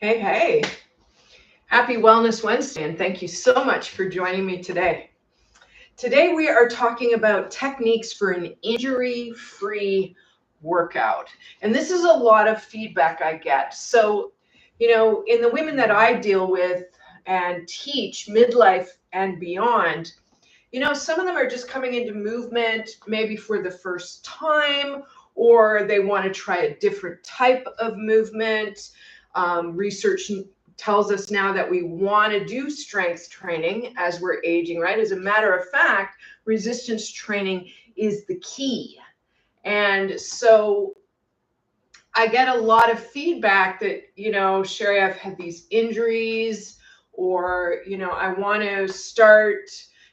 Hey, hey. Happy Wellness Wednesday, and thank you so much for joining me today. Today, we are talking about techniques for an injury-free workout. And this is a lot of feedback I get. So, in the women that I deal with and teach midlife and beyond, some of them are just coming into movement maybe for the first time, or they want to try a different type of movement. Research tells us now that we want to do strength training as we're aging, right? As a matter of fact, resistance training is the key. And so I get a lot of feedback that, Sherry, I've had these injuries, or, I want to start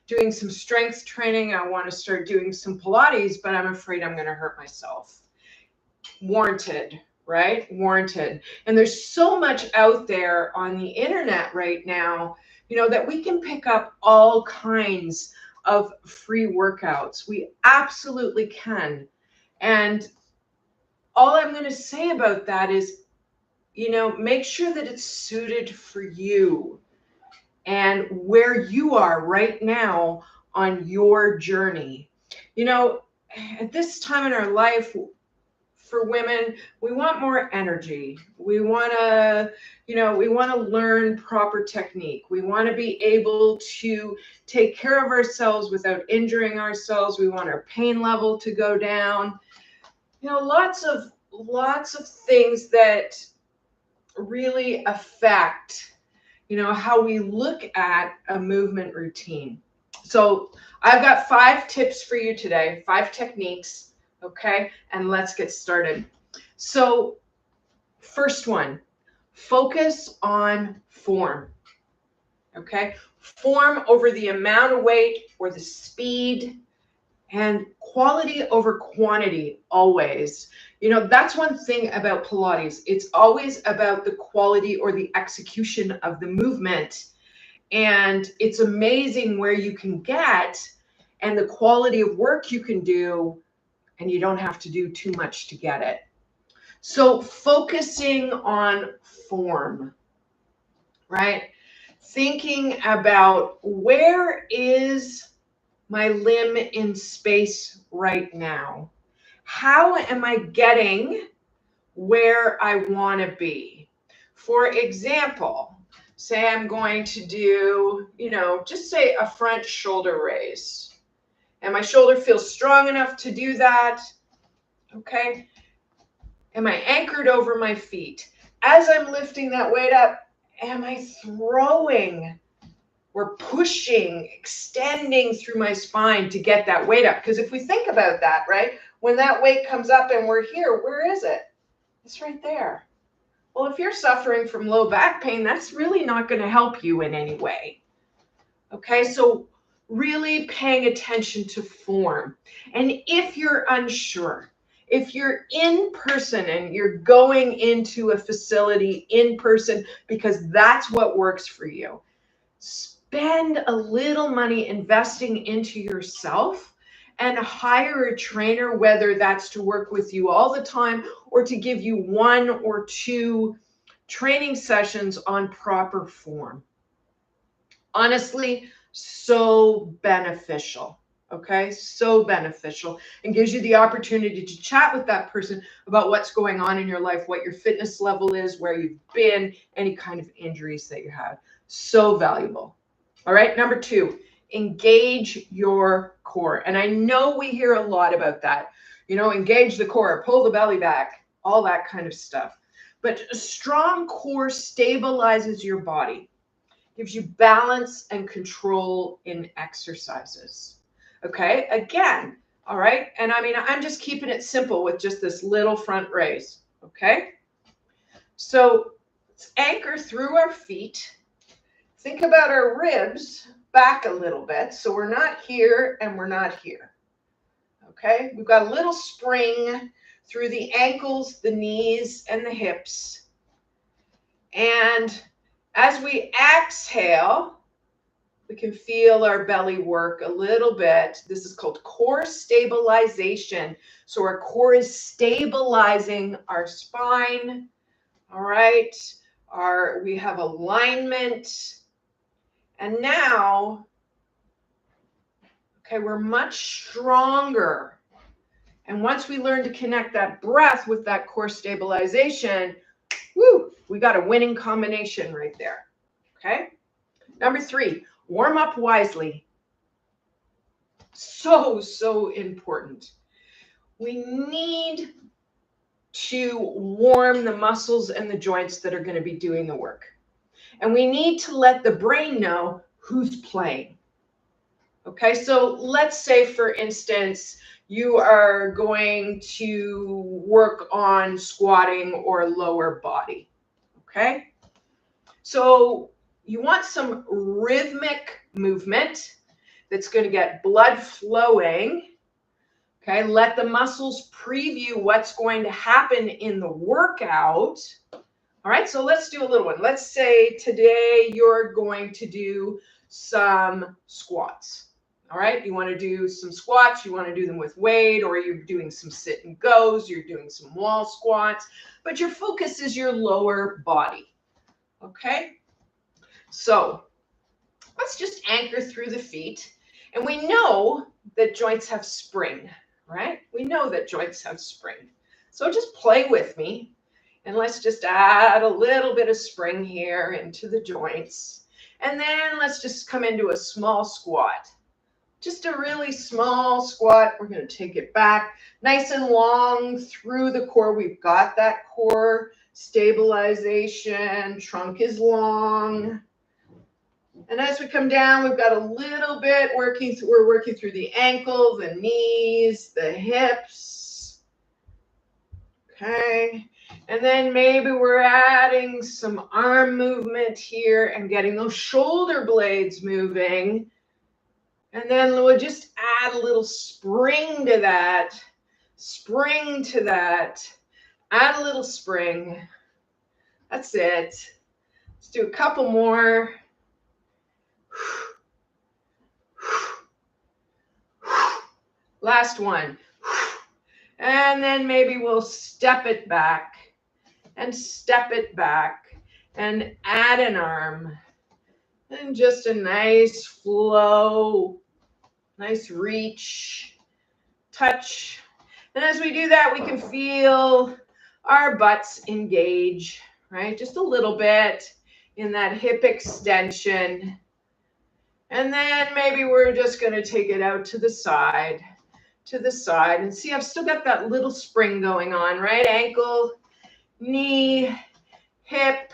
doing some strength training. I want to start doing some Pilates, but I'm afraid I'm going to hurt myself. Warranted, right? Warranted. And there's so much out there on the internet right now, that we can pick up all kinds of free workouts. We absolutely can. And all I'm going to say about that is, make sure that it's suited for you and where you are right now on your journey. At this time in our life, for women, we want more energy. We want to, learn proper technique. We want to be able to take care of ourselves without injuring ourselves. We want our pain level to go down. Lots of things that really affect, how we look at a movement routine. So I've got 5 tips for you today, 5 techniques. Okay, and let's get started. So, first one, focus on form. Okay, form over the amount of weight or the speed, and quality over quantity always. That's one thing about Pilates. It's always about the quality or the execution of the movement. And it's amazing where you can get and the quality of work you can do, and you don't have to do too much to get it. So focusing on form, right? Thinking about, where is my limb in space right now? How am I getting where I want to be? For example, say I'm going to do, just say a front shoulder raise. And my shoulder feels strong enough to do that. Okay. Am I anchored over my feet? As I'm lifting that weight up, am I throwing or pushing, extending through my spine to get that weight up? Because if we think about that, right, when that weight comes up and we're here, where is it? It's right there. Well, if you're suffering from low back pain, that's really not going to help you in any way. Okay, so really paying attention to form. And if you're unsure, if you're in person and you're going into a facility in person because that's what works for you, spend a little money investing into yourself and hire a trainer, whether that's to work with you all the time or to give you 1 or 2 training sessions on proper form. Honestly, so beneficial. Okay, so beneficial, and gives you the opportunity to chat with that person about what's going on in your life, what your fitness level is, where you've been, any kind of injuries that you have. So valuable. All right, number 2, engage your core. And I know we hear a lot about that. Engage the core, pull the belly back, all that kind of stuff. But a strong core stabilizes your body, gives you balance and control in exercises. Okay, again, all right. And I mean, I'm just keeping it simple with just this little front raise. Okay, so let's anchor through our feet. Think about our ribs back a little bit. So we're not here and we're not here. Okay, we've got a little spring through the ankles, the knees, and the hips. And as we exhale, we can feel our belly work a little bit. This is called core stabilization. So our core is stabilizing our spine, all right, we have alignment. And now, okay, we're much stronger. And once we learn to connect that breath with that core stabilization, woo, we got a winning combination right there. Okay. Number 3, warm up wisely. So important. We need to warm the muscles and the joints that are going to be doing the work. And we need to let the brain know who's playing. Okay, so let's say, for instance, you are going to work on squatting or lower body. Okay, so you want some rhythmic movement that's going to get blood flowing. Okay, let the muscles preview what's going to happen in the workout. All right, so let's do a little one. Let's say today you're going to do some squats. All right, you want to do some squats, you want to do them with weight, or you're doing some sit and goes, you're doing some wall squats, but your focus is your lower body. Okay, so let's just anchor through the feet. And we know that joints have spring, right? We know that joints have spring. So just play with me. And let's just add a little bit of spring here into the joints. And then let's just come into a small squat. Just a really small squat. We're going to take it back nice and long through the core. We've got that core stabilization. Trunk is long. And as we come down, we've got a little bit we're working through the ankle, the knees, the hips. Okay. And then maybe we're adding some arm movement here and getting those shoulder blades moving. And then we'll just add a little spring to that, add a little spring. That's it. Let's do a couple more. Last one. And then maybe we'll step it back and add an arm. And just a nice flow, nice reach, touch. And as we do that, we can feel our butts engage, right? Just a little bit in that hip extension. And then maybe we're just going to take it out to the side. And see, I've still got that little spring going on, right? Ankle, knee, hip.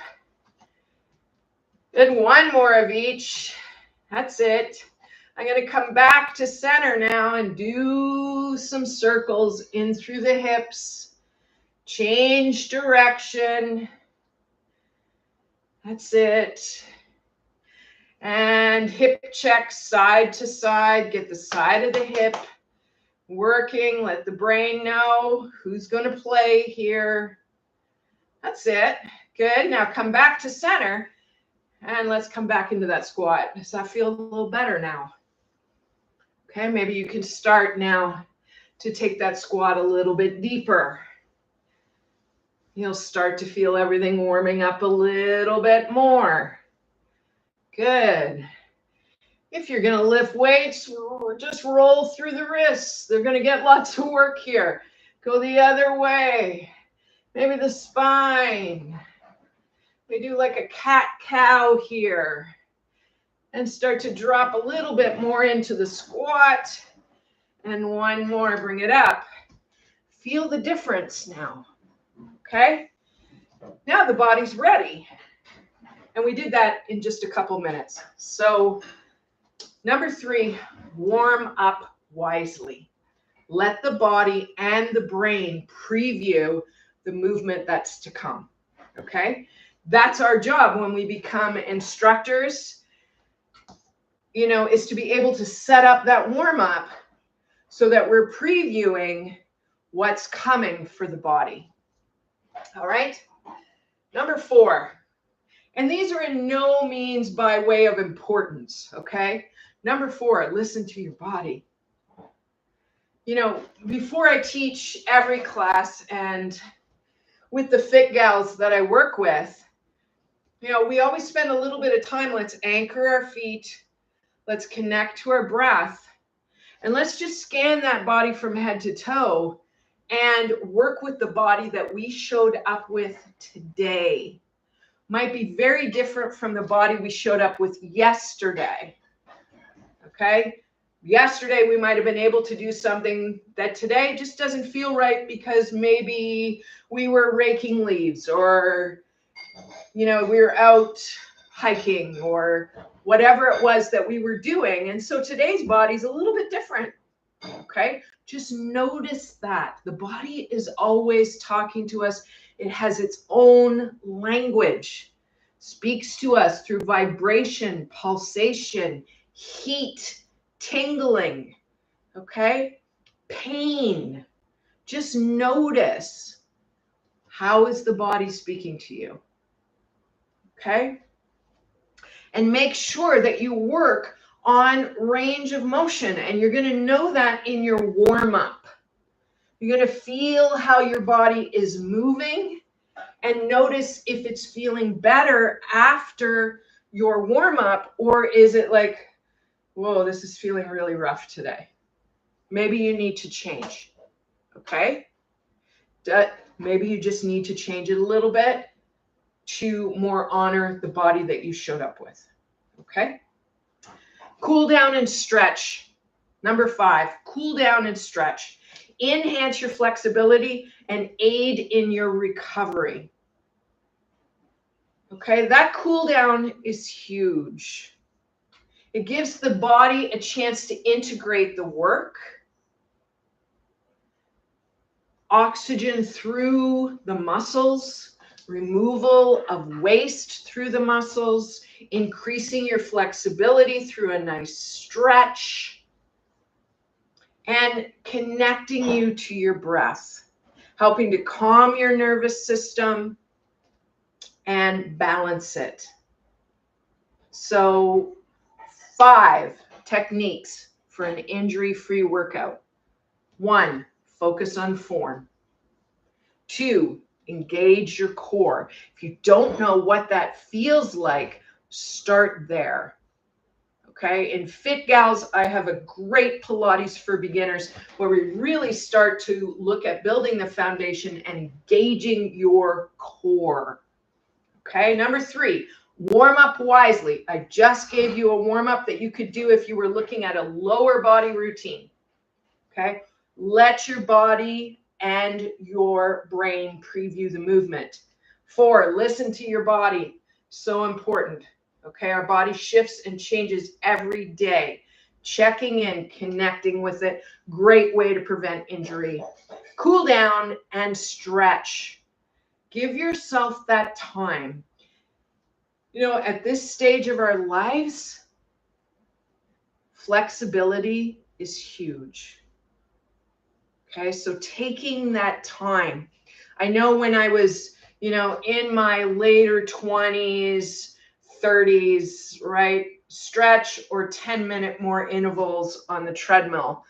And one more of each. That's it. I'm going to come back to center now and do some circles in through the hips. Change direction. That's it. And hip check side to side. Get the side of the hip working. Let the brain know who's going to play here. That's it. Good. Now come back to center. And let's come back into that squat. Does that feel a little better now? Okay, maybe you can start now to take that squat a little bit deeper. You'll start to feel everything warming up a little bit more. Good. If you're going to lift weights, just roll through the wrists. They're going to get lots of work here. Go the other way. Maybe the spine. We do like a cat-cow here and start to drop a little bit more into the squat. And one more, bring it up. Feel the difference now, okay? Now the body's ready. And we did that in just a couple minutes. So number 3, warm up wisely. Let the body and the brain preview the movement that's to come, okay? That's our job when we become instructors, is to be able to set up that warm up so that we're previewing what's coming for the body. All right. Number 4, and these are in no means by way of importance. Okay. Number 4, listen to your body. Before I teach every class and with the fit gals that I work with, You know, we always spend a little bit of time. Let's anchor our feet. Let's connect to our breath. And let's just scan that body from head to toe and work with the body that we showed up with today. Might be very different from the body we showed up with yesterday. Okay? Yesterday, we might have been able to do something that today just doesn't feel right because maybe we were raking leaves, or, you know, we were out hiking, or whatever it was that we were doing. And so today's body's a little bit different. Okay? Just notice that. The body is always talking to us. It has its own language, speaks to us through vibration, pulsation, heat, tingling, okay? Pain. Just notice, how is the body speaking to you? Okay? And make sure that you work on range of motion, and you're going to know that in your warm-up. You're going to feel how your body is moving, and notice if it's feeling better after your warm-up, or is it like, whoa, this is feeling really rough today. Maybe you need to change, okay? Maybe you just need to change it a little bit to more honor the body that you showed up with, okay? Cool down and stretch. Number 5, cool down and stretch. Enhance your flexibility and aid in your recovery. Okay, that cool down is huge. It gives the body a chance to integrate the work, oxygen through the muscles, removal of waste through the muscles, increasing your flexibility through a nice stretch, and connecting you to your breath, helping to calm your nervous system and balance it. So 5 techniques for an injury-free workout. 1, focus on form. 2, engage your core. If you don't know what that feels like, start there. Okay, in Fit Gals, I have a great Pilates for beginners where we really start to look at building the foundation and engaging your core. Okay, number 3, warm up wisely. I just gave you a warm up that you could do if you were looking at a lower body routine. Okay, let your body and your brain preview the movement. 4, listen to your body. So important. Okay, our body shifts and changes every day. Checking in, connecting with it, great way to prevent injury. Cool down and stretch. Give yourself that time. You know, at this stage of our lives, flexibility is huge. Okay, so taking that time. I know when I was, you know, in my later 20s, 30s, right? Stretch or 10-minute more intervals on the treadmill.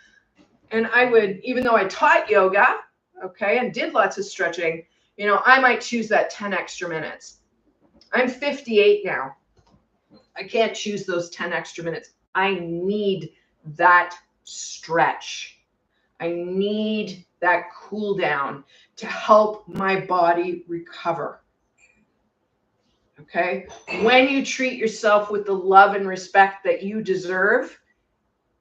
And I would, even though I taught yoga, okay, and did lots of stretching, you know, I might choose that 10 extra minutes. I'm 58 now. I can't choose those 10 extra minutes. I need that stretch. I need that cool down to help my body recover. Okay? When you treat yourself with the love and respect that you deserve,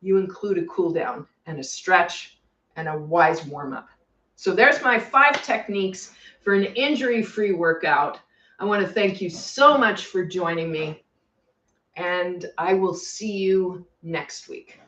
you include a cool down and a stretch and a wise warm up. So there's my 5 techniques for an injury-free workout. I want to thank you so much for joining me, and I will see you next week.